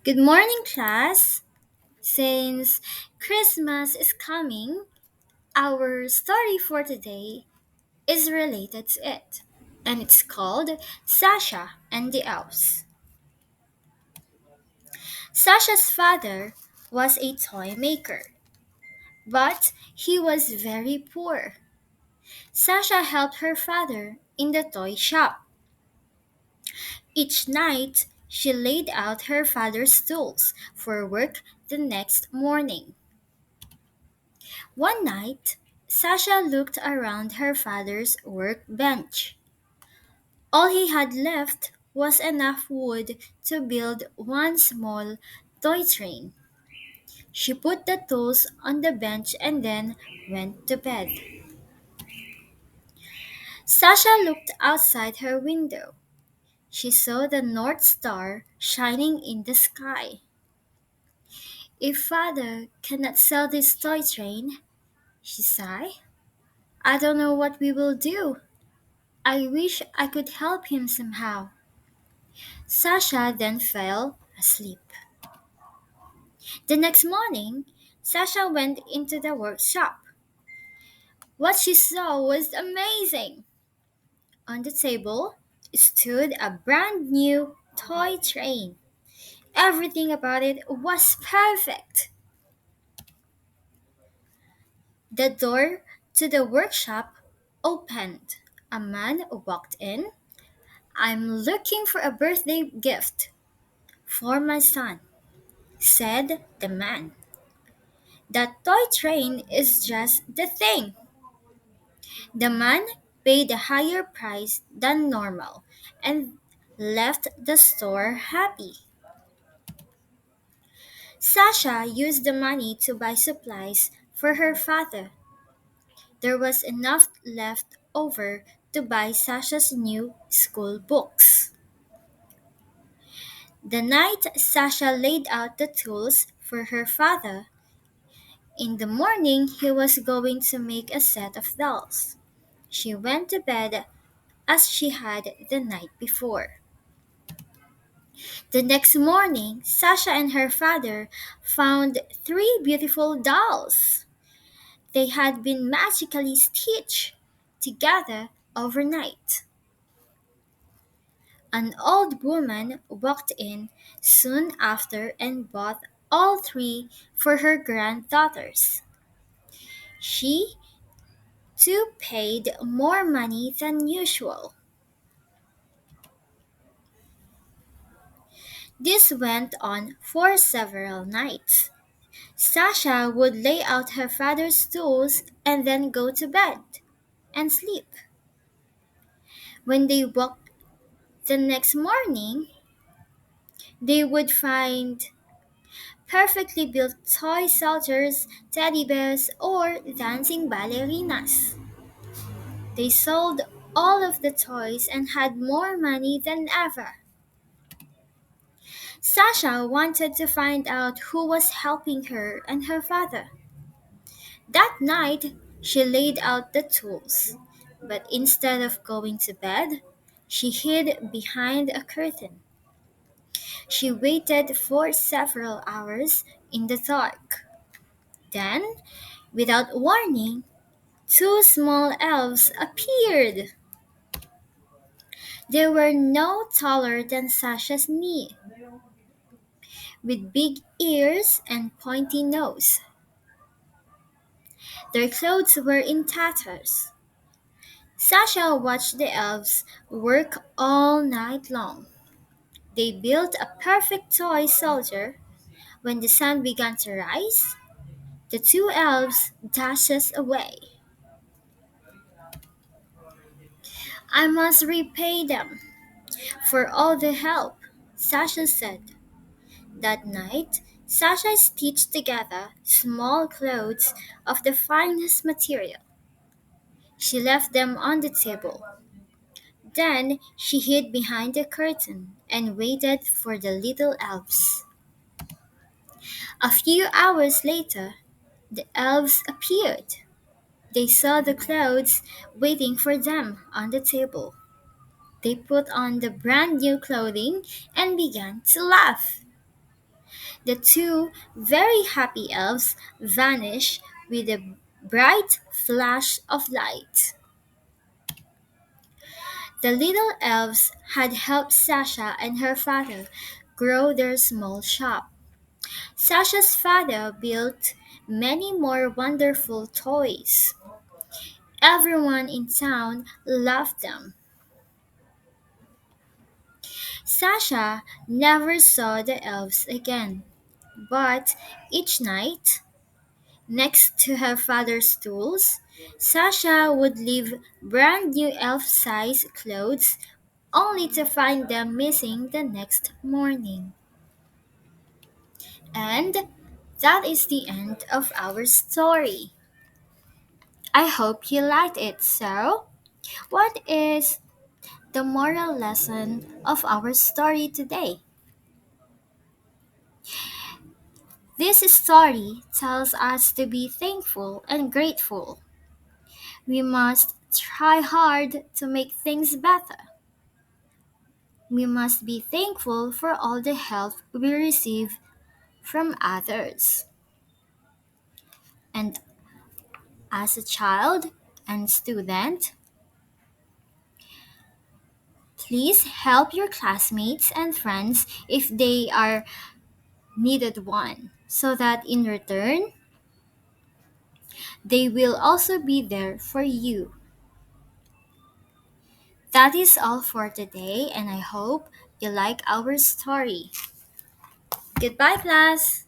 Good morning, class. Since Christmas is coming, our story for today is related to it, and it's called Sasha and the Elves. Sasha's father was a toy maker, but he was very poor. Sasha helped her father in the toy shop. Each night, she laid out her father's tools for work the next morning. One night, Sasha looked around her father's workbench. All he had left was enough wood to build one small toy train. She put the tools on the bench and then went to bed. Sasha looked outside her window. She saw the North Star shining in the sky. If father cannot sell this toy train, she sighed, I don't know what we will do. I wish I could help him somehow. Sasha then fell asleep. The next morning, Sasha went into the workshop. What she saw was amazing. On the table stood a brand new toy train. Everything about it was perfect. The door to the workshop opened. A man walked in. I'm looking for a birthday gift for my son, said the man. That toy train is just the thing. The man paid a higher price than normal and left the store happy. Sasha used the money to buy supplies for her father. There was enough left over to buy Sasha's new school books. The night Sasha laid out the tools for her father, in the morning he was going to make a set of dolls. She went to bed as she had the night before. The next morning, Sasha and her father found three beautiful dolls. They had been magically stitched together overnight. An old woman walked in soon after and bought all three for her granddaughters. She, too, paid more money than usual. This went on for several nights. Sasha would lay out her father's tools and then go to bed and sleep. When they woke the next morning, they would find perfectly built toy soldiers, teddy bears, or dancing ballerinas. They sold all of the toys and had more money than ever. Sasha wanted to find out who was helping her and her father. That night, she laid out the tools, but instead of going to bed, she hid behind a curtain. She waited for several hours in the dark. Then, without warning, two small elves appeared. They were no taller than Sasha's knee, with big ears and pointy nose. Their clothes were in tatters. Sasha watched the elves work all night long. They built a perfect toy soldier. When the sun began to rise, the two elves dashed away. I must repay them for all the help, Sasha said. That night, Sasha stitched together small clothes of the finest material. She left them on the table. Then she hid behind the curtain and waited for the little elves. A few hours later, the elves appeared. They saw the clothes waiting for them on the table. They put on the brand new clothing and began to laugh. The two very happy elves vanish with a bright flash of light. The little elves had helped Sasha and her father grow their small shop. Sasha's father built many more wonderful toys. Everyone in town loved them. Sasha never saw the elves again, but each night, next to her father's tools, Sasha would leave brand new elf sized clothes only to find them missing the next morning. And that is the end of our story. I hope you liked it. So, what is the moral lesson of our story today? This story tells us to be thankful and grateful. We must try hard to make things better. We must be thankful for all the help we receive from others. And as a child and student, please help your classmates and friends if they are needed one, so that in return, they will also be there for you. That is all for today, and I hope you like our story. Goodbye, class!